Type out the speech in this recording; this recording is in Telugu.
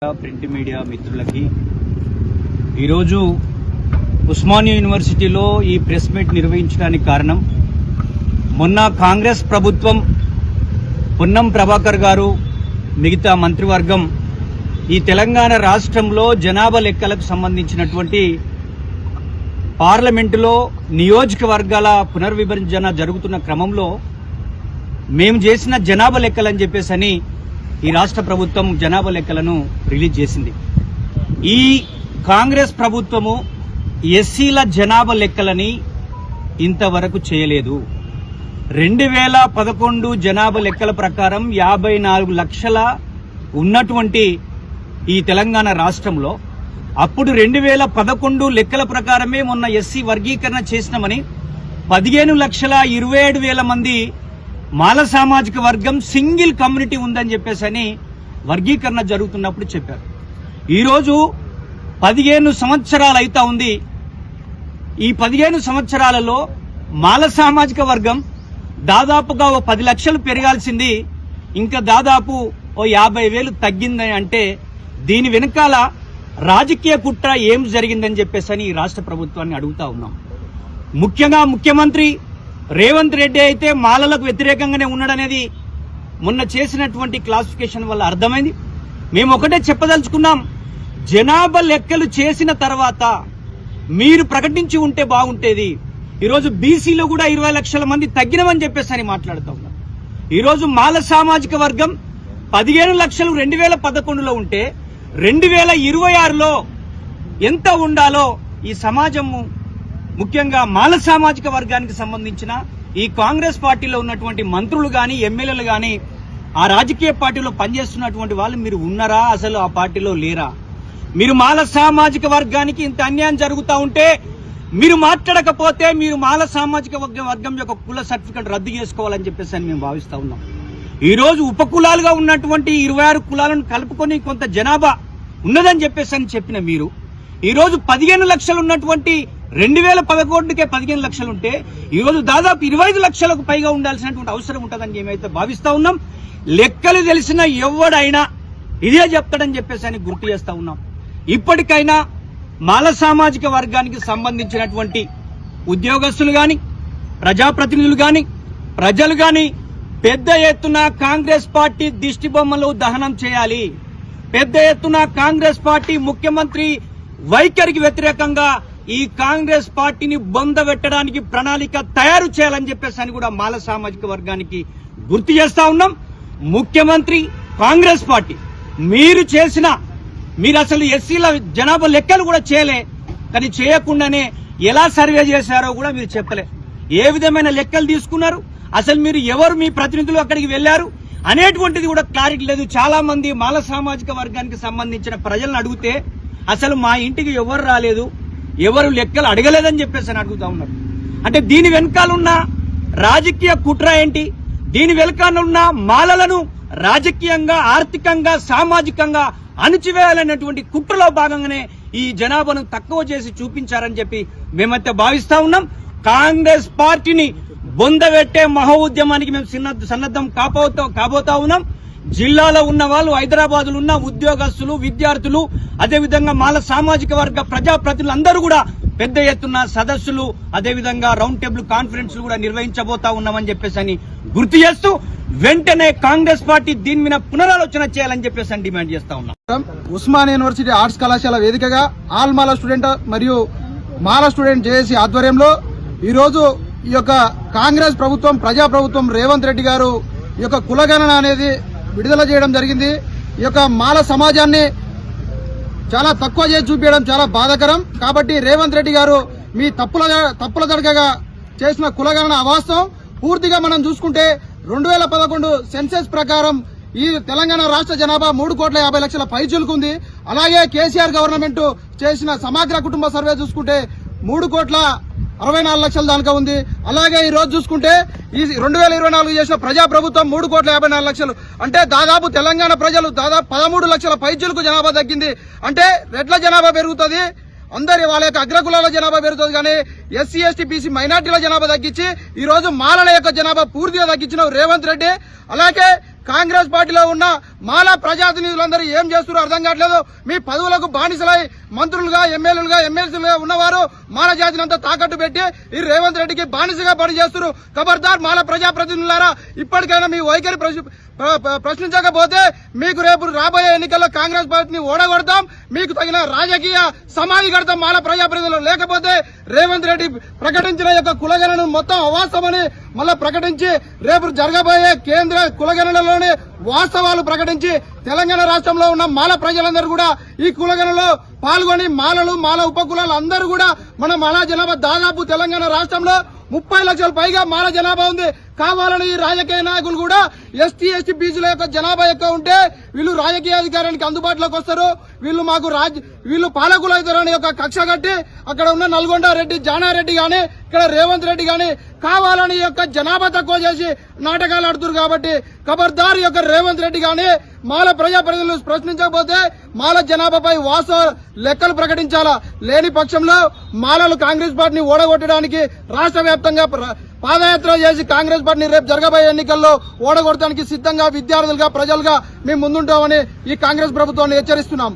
ప్రింట్ మీడియా మిత్రులకి ఈరోజు ఉస్మానియా యూనివర్సిటీలో ఈ ప్రెస్ మీట్ నిర్వహించడానికి కారణం మొన్న కాంగ్రెస్ ప్రభుత్వం పొన్నం ప్రభాకర్ గారు మిగతా మంత్రివర్గం ఈ తెలంగాణ రాష్ట్రంలో జనాభా లెక్కలకు సంబంధించినటువంటి పార్లమెంటులో నియోజకవర్గాల పునర్విభజన జరుగుతున్న క్రమంలో మేము చేసిన జనాభా లెక్కలని చెప్పేసని ఈ రాష్ట్ర ప్రభుత్వం జనాభా లెక్కలను రిలీజ్ చేసింది. ఈ కాంగ్రెస్ ప్రభుత్వము ఎస్సీల జనాభా లెక్కలని ఇంతవరకు చేయలేదు. 2011 జనాభా లెక్కల ప్రకారం 54 లక్షల ఉన్నటువంటి ఈ తెలంగాణ రాష్ట్రంలో అప్పుడు 2011 లెక్కల ప్రకారమే మొన్న ఎస్సీ వర్గీకరణ చేసినామని 15,27,000 మంది మాల సామాజిక వర్గం సింగిల్ కమ్యూనిటీ ఉందని చెప్పేసి వర్గీకరణ జరుగుతున్నప్పుడు చెప్పారు. ఈరోజు 15 సంవత్సరాలు అయితా ఉంది. ఈ 15 సంవత్సరాలలో మాల సామాజిక వర్గం దాదాపుగా 10 లక్షలు పెరగాల్సింది ఇంకా దాదాపు 50,000 తగ్గిందని అంటే దీని వెనకాల రాజకీయ కుట్ర ఏం జరిగిందని చెప్పేసి ఈ రాష్ట్ర ప్రభుత్వాన్ని అడుగుతా ఉన్నాం. ముఖ్యంగా ముఖ్యమంత్రి రేవంత్ రెడ్డి అయితే మాలలకు వ్యతిరేకంగానే ఉన్నాడనేది మొన్న చేసినటువంటి క్లాసిఫికేషన్ వల్ల అర్థమైంది. మేము ఒకటే చెప్పదలుచుకున్నాం, జనాభా లెక్కలు చేసిన తర్వాత మీరు ప్రకటించి ఉంటే బాగుంటేది. ఈరోజు బీసీలో కూడా 20 లక్షల మంది తగ్గినమని చెప్పేసి మాట్లాడుతూ ఉన్నాం. ఈరోజు మాల సామాజిక వర్గం 15 లక్షలు 2011లో ఉంటే 2026లో ఎంత ఉండాలో ఈ సమాజము ముఖ్యంగా మాల సామాజిక వర్గానికి సంబంధించిన ఈ కాంగ్రెస్ పార్టీలో ఉన్నటువంటి మంత్రులు గాని ఎమ్మెల్యేలు గాని ఆ రాజకీయ పార్టీలో పనిచేస్తున్నటువంటి వాళ్ళు మీరు ఉన్నారా, అసలు ఆ పార్టీలో లేరా? మీరు మాల సామాజిక వర్గానికి ఇంత అన్యాయం జరుగుతూ ఉంటే మీరు మాట్లాడకపోతే మీరు మాల సామాజిక వర్గం యొక్క కుల సర్టిఫికెట్ రద్దు చేసుకోవాలని చెప్పేసి మేము భావిస్తా ఉన్నాం. ఈ రోజు ఉపకులాలుగా ఉన్నటువంటి 26 కులాలను కలుపుకొని కొంత జనాభా ఉన్నదని చెప్పేసి చెప్పిన మీరు ఈ రోజు 15 లక్షలు ఉన్నటువంటి 2011కే 15 లక్షలు ఉంటే ఈ రోజు దాదాపు 25 లక్షలకు పైగా ఉండాల్సినటువంటి అవసరం ఉంటుందని మేమైతే భావిస్తా ఉన్నాం. లెక్కలు తెలిసిన ఎవడైనా ఇదే చెప్తాడని చెప్పేసి గుర్తు చేస్తా ఉన్నాం. ఇప్పటికైనా మాల సామాజిక వర్గానికి సంబంధించినటువంటి ఉద్యోగస్తులు గాని ప్రజాప్రతినిధులు గాని ప్రజలు గాని పెద్ద ఎత్తున కాంగ్రెస్ పార్టీ దిష్టి బొమ్మలు దహనం చేయాలి. పెద్ద ఎత్తున కాంగ్రెస్ పార్టీ ముఖ్యమంత్రి వైఖరికి వ్యతిరేకంగా ఈ కాంగ్రెస్ పార్టీని బొందబెట్టడానికి ప్రణాళిక తయారు చేయాలని చెప్పేసి కూడా మాల సామాజిక వర్గానికి గుర్తు చేస్తా ఉన్నాం. ముఖ్యమంత్రి కాంగ్రెస్ పార్టీ మీరు అసలు ఎస్సీల జనాభా లెక్కలు కూడా చేయలే, కానీ చేయకుండానే ఎలా సర్వే చేశారో కూడా మీరు చెప్పలే. ఏ విధమైన లెక్కలు తీసుకున్నారు, అసలు మీరు ఎవరు, మీ ప్రతినిధులు అక్కడికి వెళ్లారు అనేటువంటిది కూడా క్లారిటీ లేదు. చాలా మంది మాల సామాజిక వర్గానికి సంబంధించిన ప్రజలను అడిగితే అసలు మా ఇంటికి ఎవరు రాలేదు, ఎవరు లెక్కలు అడగలేదని చెప్పేసి అడుగుతా ఉన్నారు. అంటే దీని వెనకాలన్న రాజకీయ కుట్ర ఏంటి? దీని వెనకాలన్న మాలలను రాజకీయంగా ఆర్థికంగా సామాజికంగా అణచివేయాలనేటువంటి కుట్రలో భాగంగానే ఈ జనాభాను తక్కువ చేసి చూపించారని చెప్పి మేమైతే భావిస్తా ఉన్నాం. కాంగ్రెస్ పార్టీని బొందబెట్టే మహా ఉద్యమానికి మేము సన్నద్ధం కాబోతా ఉన్నాం. జిల్లాలో ఉన్న వాళ్ళు, హైదరాబాద్ లో ఉన్న ఉద్యోగస్తులు, విద్యార్థులు, అదేవిధంగా మాల సామాజిక వర్గ ప్రజాప్రతినిధులు అందరూ కూడా పెద్ద ఎత్తున సదస్సులు, అదేవిధంగా రౌండ్ టేబుల్ కాన్ఫరెన్స్లు కూడా నిర్వహించబోతా ఉన్నామని చెప్పేసి గుర్తు చేస్తూ వెంటనే కాంగ్రెస్ పార్టీ దీని మీద పునరాలోచన చేయాలని చెప్పేసి డిమాండ్ చేస్తా ఉన్నాం. ఉస్మానియా యూనివర్సిటీ ఆర్ట్స్ కళాశాల వేదికగా ఆల్ మాల స్టూడెంట్ మరియు మాల స్టూడెంట్ జేఏసీ ఆధ్వర్యంలో ఈరోజు ఈ యొక్క కాంగ్రెస్ ప్రభుత్వం, ప్రజాప్రభుత్వం రేవంత్ రెడ్డి గారు ఈ యొక్క కులగణన అనేది విడుదల చేయడం జరిగింది. ఈ యొక్క మాల సమాజాన్ని చాలా తక్కువ చేసి చూపించడం చాలా బాధాకరం. కాబట్టి రేవంత్ రెడ్డి గారు మీ తప్పుల దడకగా చేసిన కులగణన అవాస్తవం. పూర్తిగా మనం చూసుకుంటే 2011 సెన్సెస్ ప్రకారం ఈ తెలంగాణ రాష్ట్ర జనాభా 3,50,00,000 పైచులుకుంది. అలాగే కేసీఆర్ గవర్నమెంట్ చేసిన సమగ్ర కుటుంబ సర్వే చూసుకుంటే 3,64,00,000 దానికా ఉంది. అలాగే ఈ రోజు చూసుకుంటే ఈ 2024 చేసిన ప్రజాప్రభుత్వం 3,54,00,000 అంటే దాదాపు తెలంగాణ ప్రజలు దాదాపు 13 లక్షల పైచులకు జనాభా తగ్గింది. అంటే రెడ్ల జనాభా పెరుగుతుంది, అందరి వాళ్ళ యొక్క అగ్రకులాల జనాభా పెరుగుతుంది, కానీ ఎస్సీ ఎస్టీ బీసీ మైనార్టీల జనాభా తగ్గించి ఈ రోజు మాలల యొక్క జనాభా పూర్తిగా తగ్గించిన రేవంత్ రెడ్డి. అలాగే కాంగ్రెస్ పార్టీలో ఉన్న మాలా ప్రజాప్రతినిధులందరూ ఏం చేస్తున్నారో అర్థం కావట్లేదు. మీ పదవులకు బానిసలై మంత్రులుగా ఎమ్మెల్యేలుగా ఎమ్మెల్సీలుగా ఉన్నవారు మాల జాతిని అంతా తాకట్టు పెట్టి ఈ రేవంత్ రెడ్డికి బానిసగా పనిచేస్తున్నారు. ఖబర్దార్ మాల ప్రజాప్రతినిధులారా, ఇప్పటికైనా మీ వైఖరి ప్రశ్నించకపోతే మీకు రేపు రాబోయే ఎన్నికల్లో కాంగ్రెస్ పార్టీని ఓడగొడతాం, మీకు తగిన రాజకీయ సమాధి కడతాం. మాల ప్రజాప్రతినిధులు లేకపోతే రేవంత్ రెడ్డి ప్రకటించిన యొక్క కులగణను మొత్తం అవాస్తవమని మళ్ళా ప్రకటించి రేపు జరగబోయే కేంద్ర కులగణనలోని వాస్తవాలు ప్రకటించి తెలంగాణ రాష్ట్రంలో ఉన్న మాల ప్రజలందరూ కూడా ఈ కులగణలో పాల్గొని మాలలు మాల ఉపకులాలు అందరూ కూడా మన మాల జనాభా దాదాపు తెలంగాణ రాష్ట్రంలో 30 లక్షల పైగా మాల జనాభా ఉంది. కావాలని ఈ రాజకీయ నాయకులు కూడా ఎస్టీ బీసీల యొక్క జనాభా ఎక్కువ ఉంటే వీళ్ళు రాజకీయ అధికారానికి అందుబాటులోకి వస్తారు, వీళ్ళు పాలకులు అవుతారని యొక్క కక్ష కట్టి అక్కడ ఉన్న నల్గొండ రెడ్డి జానారెడ్డి గాని ఇక్కడ రేవంత్ రెడ్డి గాని కావాలని యొక్క జనాభా తక్కువ చేసి నాటకాలు ఆడుతున్నారు. కాబట్టి ఖబర్దార్ యొక్క రేవంత్ రెడ్డి గాని మాల ప్రజాప్రతినిధులు ప్రశ్నించకపోతే మాల జనాభాపై వాస్తవ లెక్కలు ప్రకటించాలా. లేని పక్షంలో మాలలు కాంగ్రెస్ పార్టీని ఓడగొట్టడానికి రాష్ట్ర వ్యాప్తంగా పాదయాత్ర చేసి కాంగ్రెస్ పార్టీని రేపు జరగబోయే ఎన్నికల్లో ఓడగొట్టడానికి సిద్ధంగా విద్యార్థులుగా ప్రజలుగా మేము ముందుంటామని ఈ కాంగ్రెస్ ప్రభుత్వాన్ని హెచ్చరిస్తున్నాం.